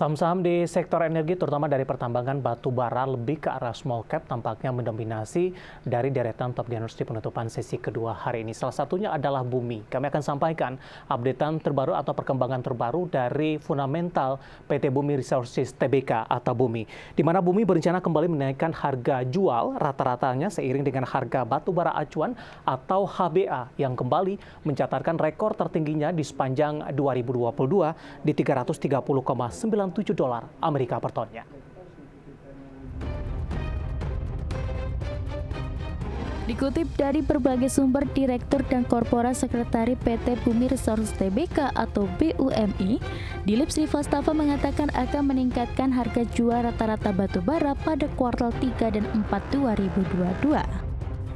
Saham-saham di sektor energi terutama dari pertambangan batu bara lebih ke arah small cap tampaknya mendominasi dari deretan top gainers di penutupan sesi kedua hari ini. Salah satunya adalah Bumi. Kami akan sampaikan updatean terbaru atau perkembangan terbaru dari fundamental PT Bumi Resources Tbk atau Bumi. Di mana Bumi berencana kembali menaikkan harga jual rata-ratanya seiring dengan harga batu bara acuan atau HBA yang kembali mencatatkan rekor tertingginya di sepanjang 2022 di 330,97 dolar Amerika per tonnya. Dikutip dari berbagai sumber, Direktur dan Korporat Sekretari PT Bumi Resources Tbk atau BUMI, Dilip Srivastava mengatakan akan meningkatkan harga jual rata-rata batu bara pada kuartal 3 dan 4 2022.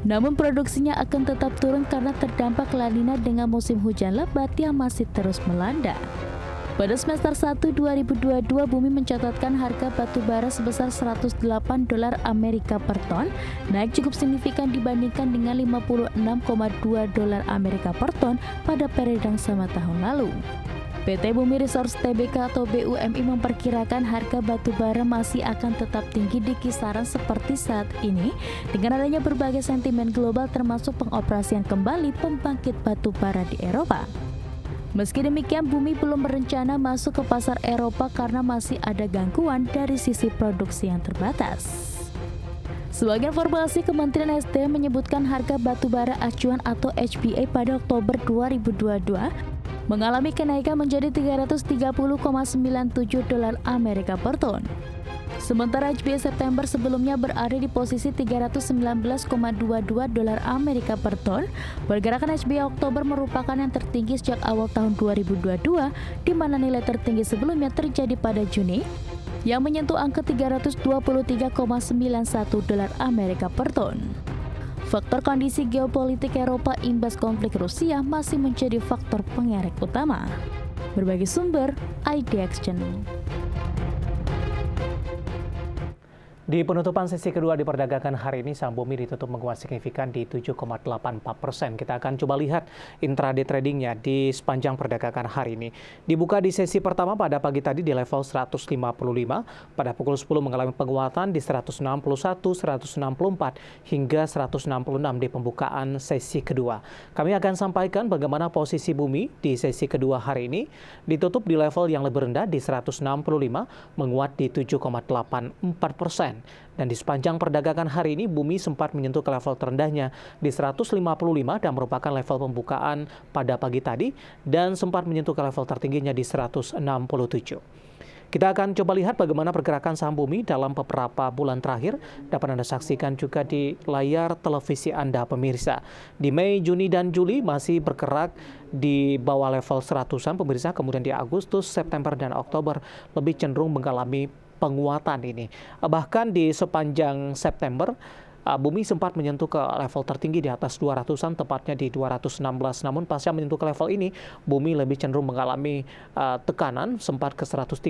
Namun produksinya akan tetap turun karena terdampak La Nina dengan musim hujan lebat yang masih terus melanda. Pada semester 1 2022, Bumi mencatatkan harga batu bara sebesar 108 dolar Amerika per ton, naik cukup signifikan dibandingkan dengan 56,2 dolar Amerika per ton pada periode yang sama tahun lalu. PT Bumi Resources Tbk atau BUMI memperkirakan harga batu bara masih akan tetap tinggi di kisaran seperti saat ini dengan adanya berbagai sentimen global termasuk pengoperasian kembali pembangkit batu bara di Eropa. Meski demikian, Bumi belum berencana masuk ke pasar Eropa karena masih ada gangguan dari sisi produksi yang terbatas. Sebagai informasi, Kementerian SDM menyebutkan harga batu bara acuan atau HBA pada Oktober 2022 mengalami kenaikan menjadi 330,97 dolar Amerika per ton. Sementara HBA September sebelumnya berada di posisi 319,22 dolar Amerika per ton, pergerakan HBA Oktober merupakan yang tertinggi sejak awal tahun 2022, di mana nilai tertinggi sebelumnya terjadi pada Juni, yang menyentuh angka 323,91 dolar Amerika per ton. Faktor kondisi geopolitik Eropa imbas konflik Rusia masih menjadi faktor pengerek utama. Berbagai sumber, IDX Channel. Di penutupan sesi kedua diperdagangkan hari ini, saham Bumi ditutup menguat signifikan di 7,84%. Kita akan coba lihat intraday tradingnya di sepanjang perdagangan hari ini. Dibuka di sesi pertama pada pagi tadi di level 155, pada pukul 10 mengalami penguatan di 161, 164, hingga 166 di pembukaan sesi kedua. Kami akan sampaikan bagaimana posisi Bumi di sesi kedua hari ini. Ditutup di level yang lebih rendah di 165, menguat di 7,84%. Dan di sepanjang perdagangan hari ini, Bumi sempat menyentuh ke level terendahnya di 155 dan merupakan level pembukaan pada pagi tadi dan sempat menyentuh ke level tertingginya di 167. Kita akan coba lihat bagaimana pergerakan saham Bumi dalam beberapa bulan terakhir. Dapat Anda saksikan juga di layar televisi Anda, pemirsa. Di Mei, Juni, dan Juli masih bergerak di bawah level 100-an, pemirsa. Kemudian di Agustus, September, dan Oktober lebih cenderung mengalami penguatan ini. Bahkan di sepanjang September, Bumi sempat menyentuh ke level tertinggi di atas 200-an, tepatnya di 216. Namun pasca menyentuh ke level ini, Bumi lebih cenderung mengalami tekanan, sempat ke 135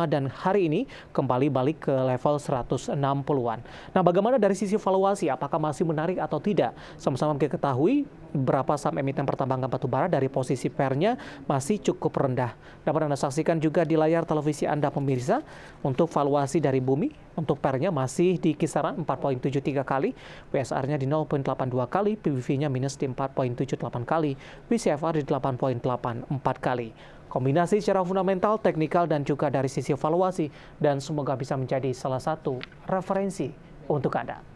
dan hari ini kembali balik ke level 160-an. Nah, bagaimana dari sisi valuasi? Apakah masih menarik atau tidak? Sama-sama kita ketahui berapa saham emiten pertambangan batubara dari posisi pairnya masih cukup rendah. Dapat Anda saksikan juga di layar televisi Anda, pemirsa, untuk valuasi dari Bumi untuk pairnya masih di kisaran 4,73 kali, PSR-nya di 0,82 kali, PBV-nya minus di 4,78 kali, BCFR di 8,84 kali. Kombinasi secara fundamental, teknikal, dan juga dari sisi valuasi, dan semoga bisa menjadi salah satu referensi untuk Anda.